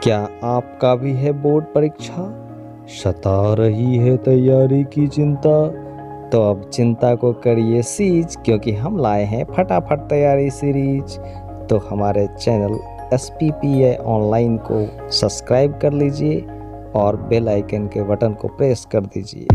क्या आपका भी है बोर्ड परीक्षा? सता रही है तैयारी की चिंता? तो अब चिंता को करिए सीज, क्योंकि हम लाए हैं फटाफट तैयारी सीरीज। तो हमारे चैनल SPPA ऑनलाइन को सब्सक्राइब कर लीजिए और बेल आइकन के बटन को प्रेस कर दीजिए।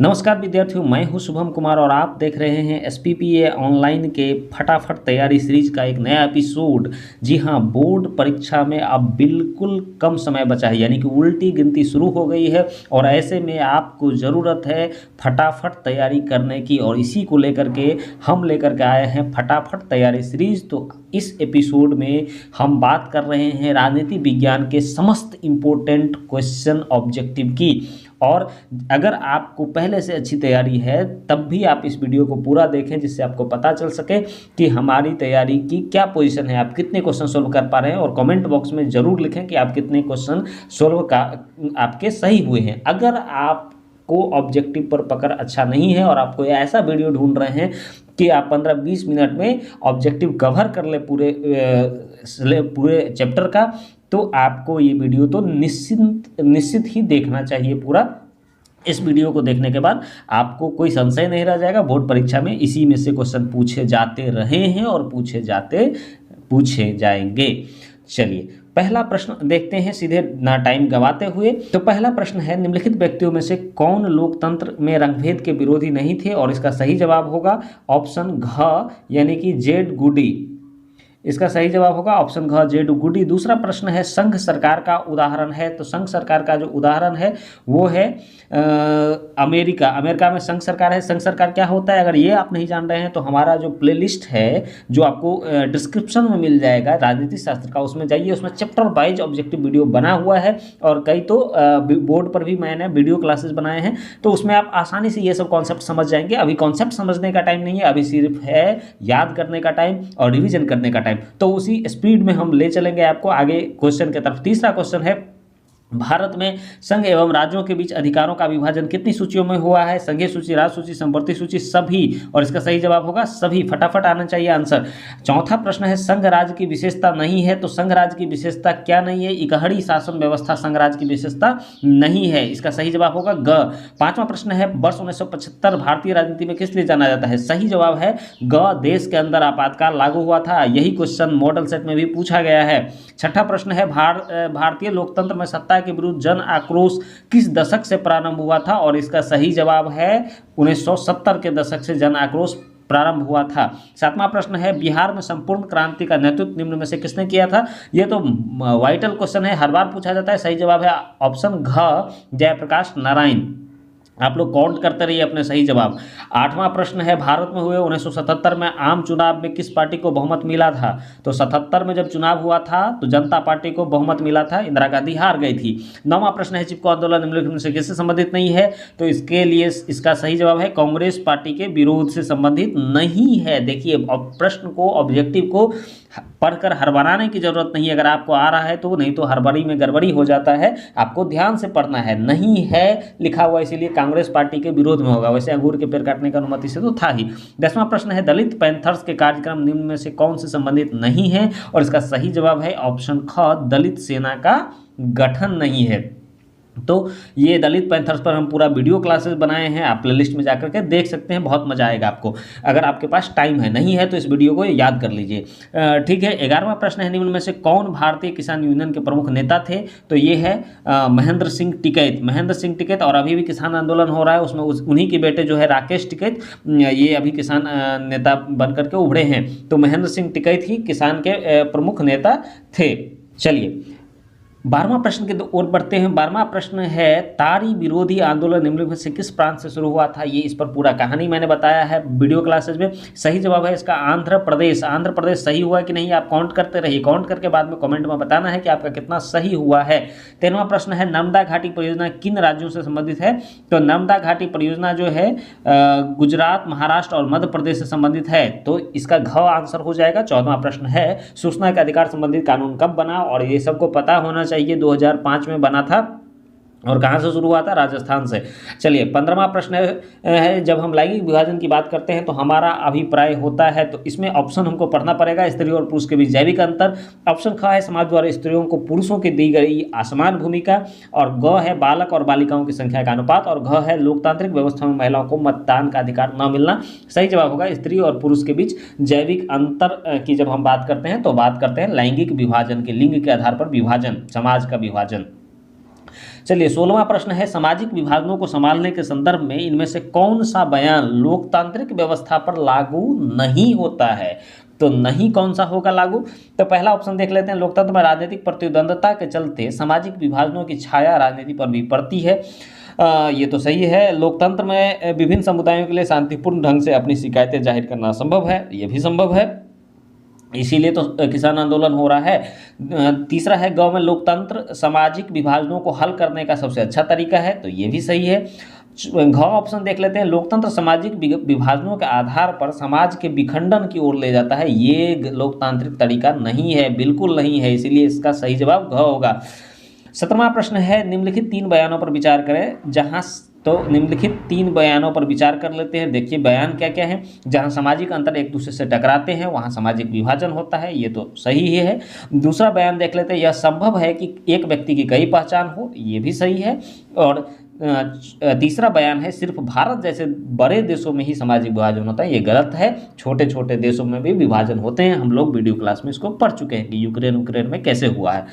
नमस्कार विद्यार्थियों, मैं हूं शुभम कुमार और आप देख रहे हैं SPPA ऑनलाइन के फटाफट तैयारी सीरीज का एक नया एपिसोड। जी हां, बोर्ड परीक्षा में अब बिल्कुल कम समय बचा है, यानी कि उल्टी गिनती शुरू हो गई है और ऐसे में आपको ज़रूरत है फटाफट तैयारी करने की, और इसी को लेकर के हम लेकर के आए हैं फटाफट तैयारी सीरीज। तो इस एपिसोड में हम बात कर रहे हैं राजनीति विज्ञान के समस्त इम्पोर्टेंट क्वेश्चन ऑब्जेक्टिव की। और अगर आपको पहले से अच्छी तैयारी है तब भी आप इस वीडियो को पूरा देखें, जिससे आपको पता चल सके कि हमारी तैयारी की क्या पोजीशन है, आप कितने क्वेश्चन सोल्व कर पा रहे हैं। और कमेंट बॉक्स में ज़रूर लिखें कि आप कितने क्वेश्चन सोल्व का आपके सही हुए हैं। अगर आपको ऑब्जेक्टिव पर पकड़ अच्छा नहीं है और आपको ऐसा वीडियो ढूंढ रहे हैं कि आप 15-20 मिनट में ऑब्जेक्टिव कवर कर ले पूरे चैप्टर का, तो आपको ये वीडियो तो निश्चित ही देखना चाहिए पूरा। इस वीडियो को देखने के बाद आपको कोई संशय नहीं रह जाएगा। बोर्ड परीक्षा में इसी में से क्वेश्चन पूछे जाते रहे हैं और पूछे जाएंगे। चलिए पहला प्रश्न देखते हैं सीधे, ना टाइम गवाते हुए। तो पहला प्रश्न है, निम्नलिखित व्यक्तियों में से कौन लोकतंत्र में रंगभेद के विरोधी नहीं थे? और इसका सही जवाब होगा ऑप्शन घ, यानी कि जेड गुडी। इसका सही जवाब होगा ऑप्शन घ, जेड गुडी। दूसरा प्रश्न है, संघ सरकार का उदाहरण है? तो संघ सरकार का जो उदाहरण है वो है अमेरिका। अमेरिका में संघ सरकार है। संघ सरकार क्या होता है, अगर ये आप नहीं जान रहे हैं तो हमारा जो प्लेलिस्ट है जो आपको डिस्क्रिप्शन में मिल जाएगा राजनीति शास्त्र का, उसमें जाइए, उसमें चैप्टर वाइज ऑब्जेक्टिव वीडियो बना हुआ है। और कई तो बोर्ड पर भी मैंने वीडियो क्लासेस बनाए हैं, तो उसमें आप आसानी से ये सब कॉन्सेप्ट समझ जाएंगे। अभी कॉन्सेप्ट समझने का टाइम नहीं है, अभी सिर्फ है याद करने का टाइम और रिविजन करने का टाइम। तो उसी स्पीड में हम ले चलेंगे आपको आगे क्वेश्चन की तरफ। तीसरा क्वेश्चन है, भारत में संघ एवं राज्यों के बीच अधिकारों का विभाजन कितनी सूचियों में हुआ है? संघीय सूची, राज्य सूची, संवर्ती सूची, सभी। और इसका सही जवाब होगा सभी। फटाफट आना चाहिए आंसर। चौथा प्रश्न है, संघ राज्य की विशेषता नहीं है? तो संघ राज्य की विशेषता क्या नहीं है? इकहड़ी शासन व्यवस्था संघ राज्य की विशेषता नहीं है। इसका सही जवाब होगा ग। पांचवा प्रश्न है, वर्ष 1975 भारतीय राजनीति में किस लिए जाना जाता है? सही जवाब है ग, देश के अंदर आपातकाल लागू हुआ था। यही क्वेश्चन मॉडल सेट में भी पूछा गया है। छठा प्रश्न है, भारतीय लोकतंत्र में सत्ता के विरुद्ध जन आक्रोश किस दशक से प्रारंभ हुआ था? और इसका सही जवाब है 1970 के दशक से जन आक्रोश प्रारंभ हुआ था। सातवां प्रश्न है, बिहार में संपूर्ण क्रांति का नेतृत्व निम्न में से किसने किया था? यह तो वाइटल क्वेश्चन है, हर बार पूछा जाता है। सही जवाब है ऑप्शन घ, जयप्रकाश नारायण। आप लोग काउंट करते रहिए अपने सही जवाब। आठवां प्रश्न है, भारत में हुए 1977 में आम चुनाव में किस पार्टी को बहुमत मिला था? तो 77 में जब चुनाव हुआ था तो जनता पार्टी को बहुमत मिला था, इंदिरा गांधी हार गई थी। नौवां प्रश्न है, चिपको आंदोलन निम्नलिखित में से किससे संबंधित नहीं है? तो इसके लिए इसका सही जवाब है कांग्रेस पार्टी के विरोध से संबंधित नहीं है। देखिए प्रश्न को, ऑब्जेक्टिव को पढ़कर हड़बड़ाने की जरूरत नहीं है। अगर आपको आ रहा है तो, नहीं तो हड़बड़ी में गड़बड़ी हो जाता है। आपको ध्यान से पढ़ना है। नहीं है लिखा हुआ, इसीलिए कांग्रेस पार्टी के विरोध में होगा, वैसे अंगूर के पेड़ काटने का अनुमति से तो था ही। 10वां प्रश्न है, दलित पैंथर्स के कार्यक्रम निम्न में से कौन से संबंधित नहीं है? और इसका सही जवाब है ऑप्शन ख, दलित सेना का गठन नहीं है। तो ये दलित पैंथर्स पर हम पूरा वीडियो क्लासेस बनाए हैं, आप प्लेलिस्ट में जाकर के देख सकते हैं, बहुत मजा आएगा आपको अगर आपके पास टाइम है। नहीं है तो इस वीडियो को याद कर लीजिए। ठीक है। 11वां प्रश्न है, निम्न में से कौन भारतीय किसान यूनियन के प्रमुख नेता थे? तो ये है महेंद्र सिंह टिकैत। महेंद्र सिंह टिकैत, और अभी भी किसान आंदोलन हो रहा है, उसमें उन्हीं के बेटे जो है राकेश टिकैत, ये अभी किसान नेता बन करके उभरे हैं। तो महेंद्र सिंह टिकैत ही किसान के प्रमुख नेता थे। चलिए 12वां प्रश्न की ओर बढ़ते हैं। 12वां प्रश्न है, तारी विरोधी आंदोलन निम्नलिखित में से किस प्रांत से शुरू हुआ था? ये इस पर पूरा कहानी मैंने बताया है वीडियो क्लासेस में। सही जवाब है इसका आंध्र प्रदेश। आंध्र प्रदेश सही हुआ कि नहीं, आप काउंट करते रहिए। काउंट करके बाद में कमेंट में बताना है कि आपका कितना सही हुआ है। 13वां प्रश्न है, नर्मदा घाटी परियोजना किन राज्यों से संबंधित है? तो नर्मदा घाटी परियोजना जो है गुजरात, महाराष्ट्र और मध्य प्रदेश से संबंधित है, तो इसका घ आंसर हो जाएगा। 14वां प्रश्न है, सूचना के अधिकार संबंधित कानून कब बना? और ये सबको पता होना चाहिए, 2005 में बना था। और कहाँ से शुरू हुआ था? राजस्थान से। चलिए 15वां प्रश्न है जब हम लैंगिक विभाजन की बात करते हैं तो हमारा अभिप्राय होता है, तो इसमें ऑप्शन हमको पढ़ना पड़ेगा। स्त्री और पुरुष के बीच जैविक अंतर। ऑप्शन ख है समाज द्वारा स्त्रियों को पुरुषों की दी गई असमान भूमिका। और ग है बालक और बालिकाओं की संख्या का अनुपात। और घ है लोकतांत्रिक व्यवस्था में महिलाओं को मतदान का अधिकार न मिलना। सही जवाब होगा स्त्री और पुरुष के बीच जैविक अंतर की जब हम बात करते हैं तो बात करते हैं लैंगिक विभाजन के, लिंग के आधार पर विभाजन, समाज का विभाजन। चलिए 16वां प्रश्न है सामाजिक विभाजनों को संभालने के संदर्भ में इनमें से कौन सा बयान लोकतांत्रिक व्यवस्था पर लागू नहीं होता है? तो नहीं कौन सा होगा लागू? तो पहला ऑप्शन देख लेते हैं, लोकतंत्र में राजनीतिक प्रतिद्वंद्विता के चलते सामाजिक विभाजनों की छाया राजनीति पर भी पड़ती है। ये तो सही है। लोकतंत्र में विभिन्न समुदायों के लिए शांतिपूर्ण ढंग से अपनी शिकायतें जाहिर करना संभव है, ये भी संभव है, इसीलिए तो किसान आंदोलन हो रहा है। तीसरा है गांव में लोकतंत्र सामाजिक विभाजनों को हल करने का सबसे अच्छा तरीका है, तो ये भी सही है। घ ऑप्शन देख लेते हैं, लोकतंत्र सामाजिक विभाजनों के आधार पर समाज के विखंडन की ओर ले जाता है, ये लोकतांत्रिक तरीका नहीं है, बिल्कुल नहीं है, इसीलिए इसका सही जवाब घ होगा। 17वां प्रश्न है निम्नलिखित 3 बयानों पर विचार करें जहां, तो निम्नलिखित 3 बयानों पर विचार कर लेते हैं। देखिए बयान क्या क्या है, जहां सामाजिक अंतर एक दूसरे से टकराते हैं वहां सामाजिक विभाजन होता है, ये तो सही ही है। दूसरा बयान देख लेते हैं, यह संभव है कि एक व्यक्ति की कई पहचान हो, ये भी सही है। और तीसरा बयान है सिर्फ भारत जैसे बड़े देशों में ही सामाजिक विभाजन होता है, ये गलत है, छोटे छोटे देशों में भी विभाजन होते हैं, हम लोग वीडियो क्लास में इसको पढ़ चुके हैं कि यूक्रेन में कैसे हुआ है।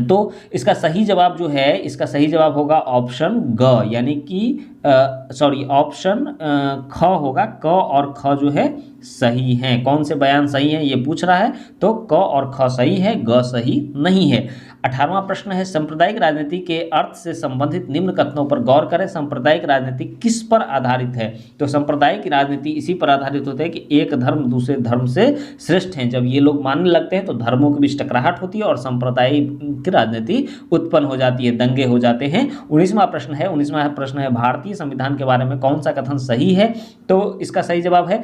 तो इसका सही जवाब जो है, इसका सही जवाब होगा ऑप्शन ग, यानी कि ऑप्शन ख होगा। क और ख जो है सही हैं। कौन से बयान सही हैं ये पूछ रहा है, तो क और ख सही है, ग सही नहीं है। 18वां प्रश्न है सांप्रदायिक राजनीति के अर्थ से संबंधित निम्न कथनों पर गौर करें। सांप्रदायिक राजनीति किस पर आधारित है? तो सांप्रदायिक राजनीति इसी पर आधारित होती है कि एक धर्म दूसरे धर्म से श्रेष्ठ है। जब ये लोग मानने लगते हैं तो धर्मों के बीच टकराहट होती है और सांप्रदायिक राजनीति उत्पन्न हो जाती है, दंगे हो जाते हैं। 19वां प्रश्न है भारतीय संविधान के बारे में कौन सा कथन सही है? तो इसका सही जवाब है,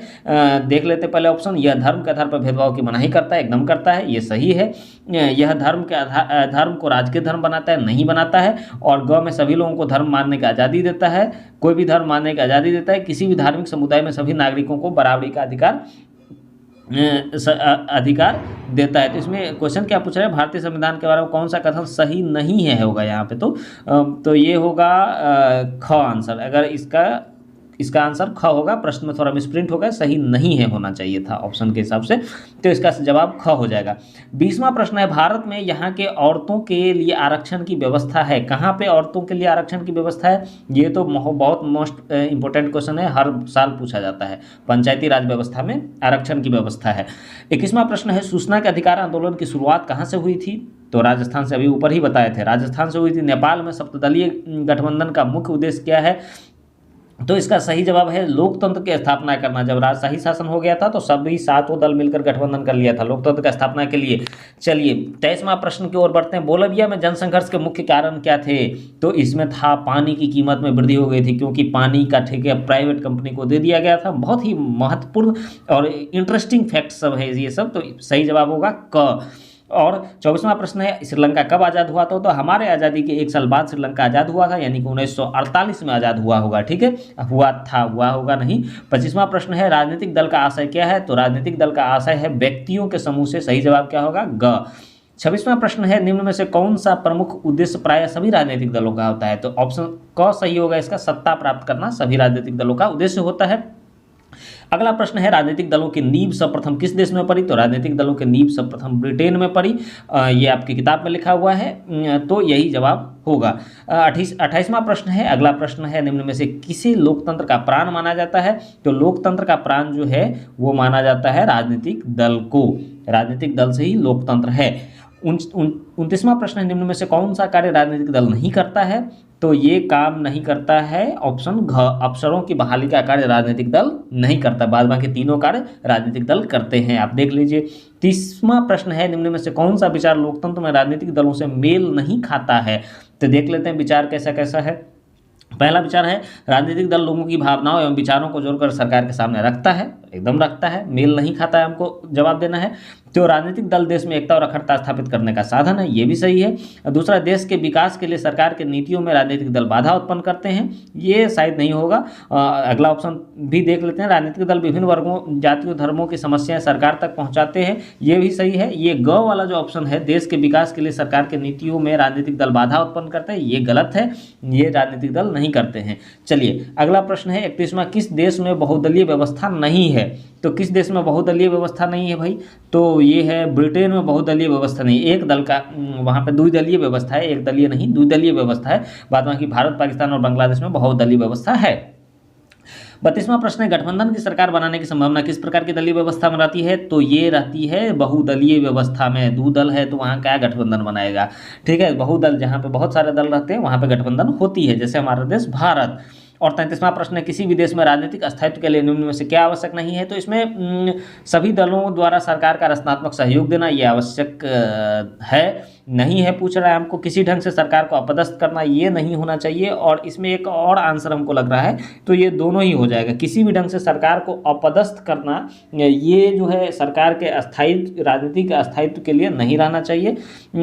देख लेते पहले ऑप्शन, यह धर्म के आधार पर भेदभाव की मनाही करता है, एकदम करता है, ये सही है। यह धर्म को राजकीय धर्म बनाता है, नहीं बनाता है। और ग में सभी लोगों को धर्म मानने की आज़ादी देता है, कोई भी धर्म मानने की आज़ादी देता है। किसी भी धार्मिक समुदाय में सभी नागरिकों को बराबरी का अधिकार देता है। तो इसमें क्वेश्चन क्या पूछ रहे हैं, भारतीय संविधान के बारे में कौन सा कथन सही नहीं है होगा यहाँ पे, तो ये होगा ख आंसर। अगर इसका आंसर ख होगा, प्रश्न में थोड़ा मिसप्रिंट होगा, सही नहीं है होना चाहिए था ऑप्शन के हिसाब से, तो इसका जवाब ख हो जाएगा। 20वां प्रश्न है भारत में यहाँ के औरतों के लिए आरक्षण की व्यवस्था है। कहाँ पे औरतों के लिए आरक्षण की व्यवस्था है? ये तो बहुत मोस्ट इंपॉर्टेंट क्वेश्चन है, हर साल पूछा जाता है। पंचायती राज व्यवस्था में आरक्षण की व्यवस्था है। 21वां प्रश्न है सूचना के अधिकार आंदोलन की शुरुआत कहाँ से हुई थी? तो राजस्थान से, अभी ऊपर ही बताए थे, राजस्थान से हुई थी। नेपाल में सप्तदलीय गठबंधन का मुख्य उद्देश्य क्या है? तो इसका सही जवाब है लोकतंत्र की स्थापना करना। जब राजशाही शासन हो गया था तो सभी 7 दल मिलकर गठबंधन कर लिया था लोकतंत्र की स्थापना के लिए। चलिए 23वां प्रश्न की ओर बढ़ते हैं। बोलिविया में जनसंघर्ष के मुख्य कारण क्या थे? तो इसमें था पानी की कीमत में वृद्धि हो गई थी, क्योंकि पानी का ठेका प्राइवेट कंपनी को दे दिया गया था। बहुत ही महत्वपूर्ण और इंटरेस्टिंग फैक्ट सब है ये सब, तो सही जवाब होगा क। और 24वां प्रश्न है श्रीलंका कब आज़ाद हुआ था? तो हमारे आज़ादी के 1 साल बाद श्रीलंका आज़ाद हुआ था, यानी कि 1948 में आज़ाद हुआ होगा, ठीक है, हुआ होगा नहीं। 25वां प्रश्न है राजनीतिक दल का आशय क्या है? तो राजनीतिक दल का आशय है व्यक्तियों के समूह से, सही जवाब क्या होगा? ग। 26वां प्रश्न है निम्न में से कौन सा प्रमुख उद्देश्य प्रायः सभी राजनीतिक दलों का होता है? तो ऑप्शन क सही होगा, इसका सत्ता प्राप्त करना सभी राजनीतिक दलों का उद्देश्य होता है। अगला प्रश्न है राजनीतिक दलों की नींव सर्वप्रथम किस देश में पड़ी? तो राजनीतिक दलों की नींव सर्वप्रथम ब्रिटेन में पड़ी, ये आपकी किताब में लिखा हुआ है, तो यही जवाब होगा। 28वां प्रश्न है, अगला प्रश्न है निम्न में से किसे लोकतंत्र का प्राण माना जाता है? तो लोकतंत्र का प्राण जो है वो माना जाता है राजनीतिक दल को, राजनीतिक दल से ही लोकतंत्र है। 29वां प्रश्न है निम्न में से कौन सा कार्य राजनीतिक दल नहीं करता है? तो ये काम नहीं करता है ऑप्शन घ, अफसरों की बहाली का कार्य राजनीतिक दल नहीं करता, बाद बाकी तीनों कार्य राजनीतिक दल करते हैं, आप देख लीजिए। 30वां प्रश्न है निम्न में से कौन सा विचार लोकतंत्र में राजनीतिक दलों से मेल नहीं खाता है? तो देख लेते हैं विचार कैसा कैसा है। पहला विचार है राजनीतिक दल लोगों की भावनाओं एवं विचारों को जोड़कर सरकार के सामने रखता है, एकदम रखता है, मेल नहीं खाता है, हमको जवाब देना है। तो राजनीतिक दल देश में एकता और अखंडता स्थापित करने का साधन है, ये भी सही है। दूसरा, देश के विकास के लिए सरकार के नीतियों में राजनीतिक दल बाधा उत्पन्न करते हैं, ये शायद नहीं होगा। अगला ऑप्शन भी देख लेते हैं, राजनीतिक दल विभिन्न वर्गों, जातियों, धर्मों की समस्याएं सरकार तक पहुंचाते हैं, ये भी सही है। ये ग वाला जो ऑप्शन है, देश के विकास के लिए सरकार के नीतियों में राजनीतिक दल बाधा उत्पन्न करते हैं, ये गलत है, ये राजनीतिक दल नहीं करते हैं। चलिए अगला प्रश्न है 31वां, किस देश में बहुदलीय व्यवस्था नहीं है? तो किस देश में बहुदलीय व्यवस्था नहीं है भाई? तो ये है ब्रिटेन में बहुदलीय व्यवस्था नहीं, एक दल का, वहाँ पे द्विदलीय व्यवस्था है, एक दलीय नहीं, द्विदलीय व्यवस्था है। बाद बाकी भारत, पाकिस्तान और बांग्लादेश में बहुदलीय व्यवस्था है। 32वां प्रश्न है, गठबंधन की सरकार बनाने की संभावना किस प्रकार की दलीय व्यवस्था में रहती है? तो ये रहती है बहुदलीय व्यवस्था में। दो दल है तो वहाँ क्या गठबंधन बनाएगा? ठीक है, बहुदल, जहाँ पे बहुत सारे दल रहते हैं वहाँ पे गठबंधन होती है, जैसे हमारा देश भारत। और 33वां प्रश्न है, किसी भी देश में राजनीतिक स्थायित्व के लिए निम्न में से क्या आवश्यक नहीं है? तो इसमें सभी दलों द्वारा सरकार का रचनात्मक सहयोग देना ये आवश्यक है, नहीं है पूछ रहा है हमको। किसी ढंग से सरकार को अपदस्थ करना ये नहीं होना चाहिए। और इसमें एक और आंसर हमको लग रहा है, तो ये दोनों ही हो जाएगा। किसी भी ढंग से सरकार को अपदस्थ करना, ये जो है सरकार के स्थायित्व, राजनीतिक स्थायित्व के लिए नहीं रहना चाहिए।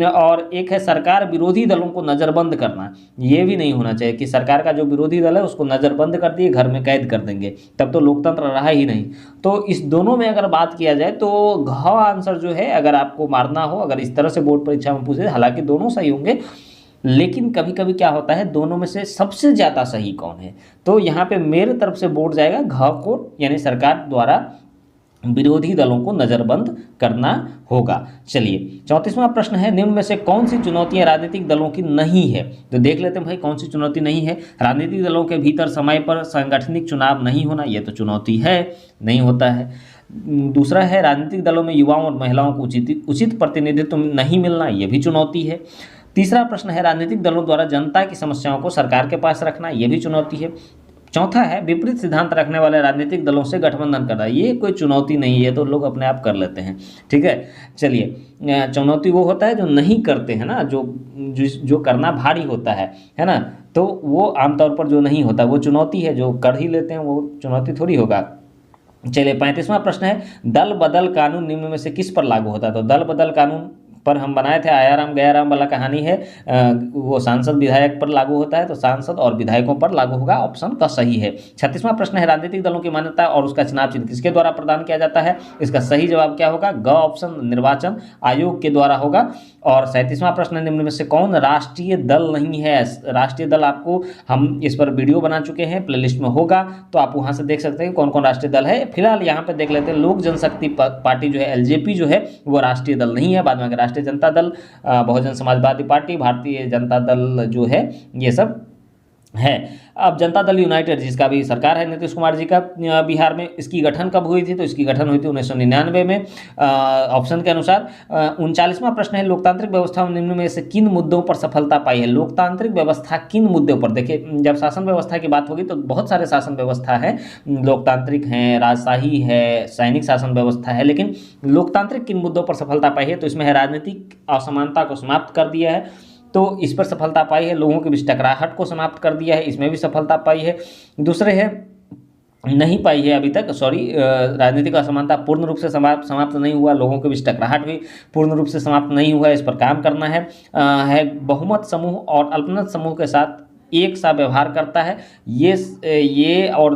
और एक है सरकार विरोधी दलों को नज़रबंद करना, ये भी नहीं होना चाहिए कि सरकार का जो विरोधी दल है उसको नज़रबंद कर दिए, घर में कैद कर देंगे, तब तो लोकतंत्र रहा ही नहीं। तो इस दोनों में अगर बात किया जाए तो घ आंसर जो है, अगर आपको मारना हो, अगर इस तरह से बोर्ड परीक्षा में पूछे, हालांकि दोनों सही होंगे, लेकिन कभी कभी क्या होता है, दोनों में से सबसे ज़्यादा सही कौन है? तो यहाँ पे मेरे तरफ से बोर्ड जाएगा घ को, यानी सरकार द्वारा विरोधी दलों को नज़रबंद करना होगा। चलिए 34वां प्रश्न है, निम्न में से कौन सी चुनौतियां राजनीतिक दलों की नहीं है? तो देख लेते हैं भाई कौन सी चुनौती नहीं है। राजनीतिक दलों के भीतर समय पर सांगठनिक चुनाव नहीं होना, ये तो चुनौती है, नहीं होता है। दूसरा है, राजनीतिक दलों में युवाओं और महिलाओं को उचित प्रतिनिधित्व नहीं मिलना, ये भी चुनौती है। तीसरा प्रश्न है, राजनीतिक दलों द्वारा जनता की समस्याओं को सरकार के पास रखना, ये भी चुनौती है। चौथा है, विपरीत सिद्धांत रखने वाले राजनीतिक दलों से गठबंधन करना, ये कोई चुनौती नहीं है, तो लोग अपने आप कर लेते हैं। ठीक है, चलिए चुनौती वो होता है जो नहीं करते हैं ना, जो करना भारी होता है ना, तो वो आमतौर पर जो नहीं होता वो चुनौती है, जो कर ही लेते हैं वो चुनौती थोड़ी होगा। चलिए 35वां प्रश्न है, दल बदल कानून निम्न में से किस पर लागू होता है? तो दल बदल कानून पर हम बनाए थे, आया राम गया राम वाला कहानी है, वो सांसद विधायक पर लागू होता है, तो सांसद और विधायकों पर लागू होगा, ऑप्शन का सही है। 36वां प्रश्न है, राजनीतिक दलों की मान्यता और उसका चुनाव चिन्ह किसके द्वारा प्रदान किया जाता है? इसका सही जवाब क्या होगा? ग ऑप्शन, निर्वाचन आयोग के द्वारा होगा। और 37वां प्रश्न, निम्न में से कौन राष्ट्रीय दल नहीं है? राष्ट्रीय दल आपको, हम इस पर वीडियो बना चुके हैं, प्लेलिस्ट में होगा, तो आप वहाँ से देख सकते हैं कौन कौन राष्ट्रीय दल है। फिलहाल यहाँ पे देख लेते हैं, लोक जनशक्ति पार्टी जो है, एलजेपी जो है, वो राष्ट्रीय दल नहीं है। बाद में राष्ट्रीय जनता दल, बहुजन समाजवादी पार्टी, भारतीय जनता दल जो है, ये सब है। अब जनता दल यूनाइटेड, जिसका भी सरकार है नीतीश कुमार जी का बिहार में, इसकी गठन कब हुई थी? तो इसकी गठन हुई थी 1999 में, ऑप्शन के अनुसार। 39वां प्रश्न है, लोकतांत्रिक व्यवस्था में निम्न में से किन मुद्दों पर सफलता पाई है? लोकतांत्रिक व्यवस्था किन मुद्दों पर? देखिए, जब शासन व्यवस्था की बात होगी तो बहुत सारे शासन व्यवस्था है, लोकतांत्रिक हैं, राजशाही है, सैनिक शासन व्यवस्था है, लेकिन लोकतांत्रिक किन मुद्दों पर सफलता पाई है? तो इसमें है, राजनीतिक असमानता को समाप्त कर दिया है, तो इस पर सफलता पाई है। लोगों के बीच टकराहट को समाप्त कर दिया है, इसमें भी सफलता पाई है। दूसरे है, नहीं पाई है अभी तक, राजनीतिक असमानता पूर्ण रूप से समाप्त नहीं हुआ, लोगों के बीच टकराहट भी पूर्ण रूप से समाप्त नहीं हुआ, इस पर काम करना है। बहुमत समूह और अल्पमत समूह के साथ एक सा व्यवहार करता है, ये और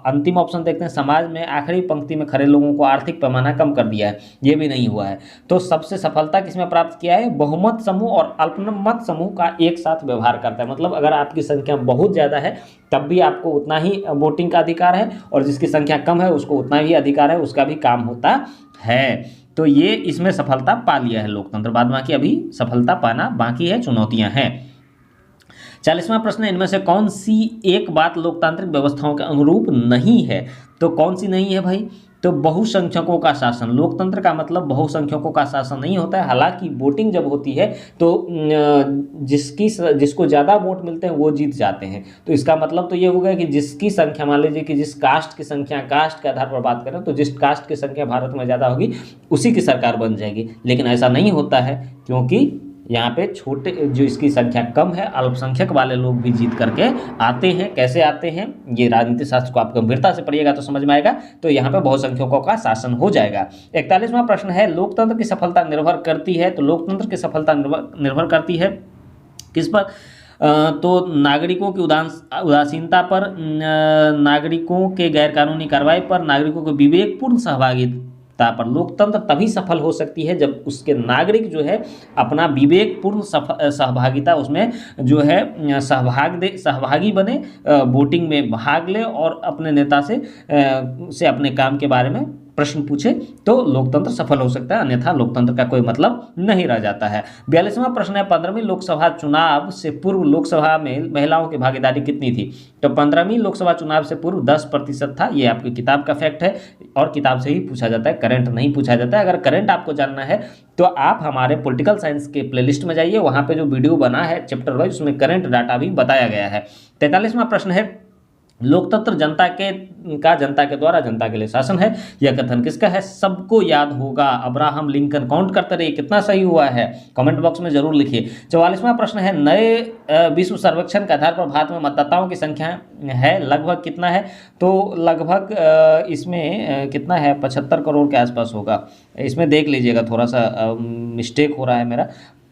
अंतिम ऑप्शन देखते हैं, समाज में आखिरी पंक्ति में खड़े लोगों को आर्थिक पैमाना कम कर दिया है, ये भी नहीं हुआ है। तो सबसे सफलता किसमें प्राप्त किया है? बहुमत समूह और अल्पमत समूह का एक साथ व्यवहार करता है। मतलब अगर आपकी संख्या बहुत ज़्यादा है तब भी आपको उतना ही वोटिंग का अधिकार है, और जिसकी संख्या कम है उसको उतना ही अधिकार है, उसका भी काम होता है। तो ये इसमें सफलता पा लिया है लोकतंत्र, बाद बाकी अभी सफलता पाना बाकी है, चुनौतियाँ हैं। 40वां प्रश्न, इनमें से कौन सी एक बात लोकतांत्रिक व्यवस्थाओं के अनुरूप नहीं है? तो कौन सी नहीं है भाई? तो बहुसंख्यकों का शासन। लोकतंत्र का मतलब बहुसंख्यकों का शासन नहीं होता है। हालांकि वोटिंग जब होती है तो जिसको ज़्यादा वोट मिलते हैं वो जीत जाते हैं, तो इसका मतलब तो ये हो गया कि जिसकी संख्या, मान लीजिए कि जिस कास्ट की संख्या, कास्ट के आधार पर बात करें तो जिस कास्ट की संख्या भारत में ज़्यादा होगी उसी की सरकार बन जाएगी, लेकिन ऐसा नहीं होता है, क्योंकि यहाँ पे छोटे जो इसकी संख्या कम है, अल्पसंख्यक वाले लोग भी जीत करके आते हैं। कैसे आते हैं, ये राजनीति शास्त्र को आप गंभीरता से पढ़िएगा तो समझ में आएगा। तो यहाँ पे बहुसंख्यकों का शासन हो जाएगा। 41वां प्रश्न है, लोकतंत्र की सफलता निर्भर करती है। तो लोकतंत्र की सफलता निर्भर करती है किस पर? तो नागरिकों की उदासीनता पर, नागरिकों के गैरकानूनी कार्रवाई पर, नागरिकों के विवेकपूर्ण सहभागिता पर। लोकतंत्र तभी सफल हो सकती है जब उसके नागरिक जो है अपना विवेकपूर्ण सहभागिता उसमें जो है सहभागी बने, वोटिंग में भाग ले और अपने नेता से अपने काम के बारे में प्रश्न पूछे, तो लोकतंत्र सफल हो सकता है, अन्यथा लोकतंत्र का कोई मतलब नहीं रह जाता है। 42वां प्रश्न है, 15वीं लोकसभा चुनाव से पूर्व लोकसभा में महिलाओं की भागीदारी कितनी थी? तो 15वीं लोकसभा चुनाव से पूर्व 10% था। ये आपकी किताब का फैक्ट है और किताब से ही पूछा जाता है, करंट नहीं पूछा जाता है। अगर करंट आपको जानना है तो आप हमारे पॉलिटिकल साइंस के प्लेलिस्ट में जाइए, वहाँ पे जो वीडियो बना है चैप्टर वाइज उसमें करंट डाटा भी बताया गया है। 43वां प्रश्न है, लोकतंत्र जनता के द्वारा जनता के लिए शासन है। यह कथन किसका है? सबको याद होगा, अब्राहम लिंकन। काउंट करते रहिए कितना सही हुआ है, कमेंट बॉक्स में जरूर लिखिए। 44वां प्रश्न है, नए विश्व सर्वेक्षण के आधार पर भारत में मतदाताओं की संख्या है लगभग कितना है? तो लगभग इसमें कितना है, 75 करोड़ के आसपास होगा। इसमें देख लीजिएगा, थोड़ा सा मिस्टेक हो रहा है मेरा,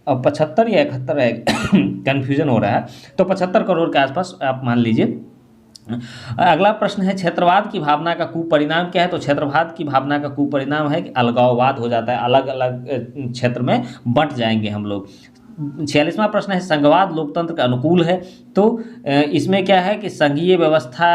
75 या 71 है, कन्फ्यूजन हो रहा है। तो 75 करोड़ के आसपास आप मान लीजिए। अगला प्रश्न है, क्षेत्रवाद की भावना का कुपरिणाम क्या है? तो क्षेत्रवाद की भावना का कुपरिणाम है कि अलगाववाद हो जाता है, अलग अलग क्षेत्र में बंट जाएंगे हम लोग। 46वां प्रश्न है, संघवाद लोकतंत्र का अनुकूल है। तो इसमें क्या है कि संघीय व्यवस्था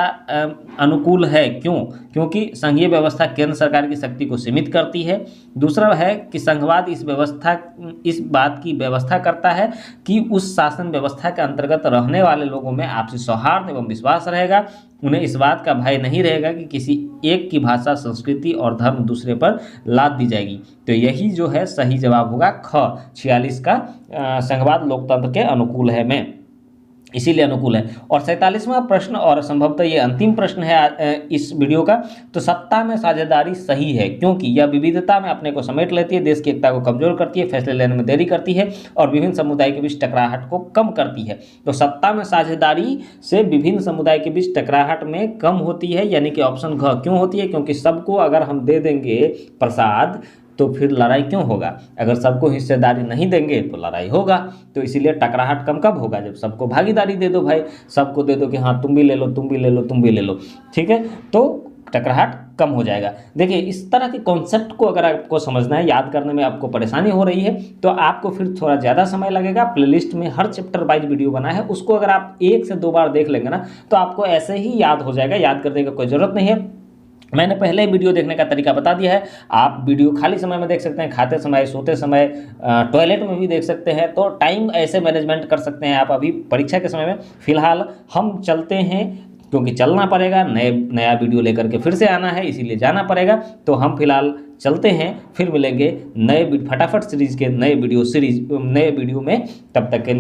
अनुकूल है। क्यों? क्योंकि संघीय व्यवस्था केंद्र सरकार की शक्ति को सीमित करती है। दूसरा है कि संघवाद इस बात की व्यवस्था करता है कि उस शासन व्यवस्था के अंतर्गत रहने वाले लोगों में आपसी सौहार्द एवं विश्वास रहेगा। उन्हें इस बात का भय नहीं रहेगा कि किसी एक की भाषा, संस्कृति और धर्म दूसरे पर लाद दी जाएगी। तो यही जो है सही जवाब होगा ख, 46 का। संघवाद लोकतंत्र के अनुकूल है, मैं इसीलिए अनुकूल है। और 47वां प्रश्न और संभवतः ये अंतिम प्रश्न है इस वीडियो का, तो सत्ता में साझेदारी सही है क्योंकि यह विविधता में अपने को समेट लेती है, देश की एकता को कमजोर करती है, फैसले लेने में देरी करती है और विभिन्न समुदाय के बीच टकराहट को कम करती है। तो सत्ता में साझेदारी से विभिन्न समुदाय के बीच टकराहट में कम होती है, यानी कि ऑप्शन घ। क्यों होती है? क्योंकि सबको अगर हम दे देंगे प्रसाद तो फिर लड़ाई क्यों होगा? अगर सबको हिस्सेदारी नहीं देंगे तो लड़ाई होगा। तो इसीलिए टकराहट कम कब होगा? जब सबको भागीदारी दे दो भाई, सबको दे दो कि हाँ तुम भी ले लो, तुम भी ले लो, तुम भी ले लो, ठीक है, तो टकराहट कम हो जाएगा। देखिए, इस तरह के कॉन्सेप्ट को अगर आपको समझना है, याद करने में आपको परेशानी हो रही है तो आपको फिर थोड़ा ज़्यादा समय लगेगा। प्लेलिस्ट में हर चैप्टर वाइज वीडियो बना है, उसको अगर आप 1 से 2 बार देख लेंगे ना तो आपको ऐसे ही याद हो जाएगा, याद करने की कोई ज़रूरत नहीं है। मैंने पहले वीडियो देखने का तरीका बता दिया है। आप वीडियो खाली समय में देख सकते हैं, खाते समय, सोते समय, टॉयलेट में भी देख सकते हैं। तो टाइम ऐसे मैनेजमेंट कर सकते हैं आप अभी परीक्षा के समय में। फिलहाल हम चलते हैं क्योंकि चलना पड़ेगा, नया वीडियो लेकर के फिर से आना है, इसीलिए जाना पड़ेगा। तो हम फिलहाल चलते हैं, फिर मिलेंगे नए फटाफट सीरीज़ के नए वीडियो में। तब तक के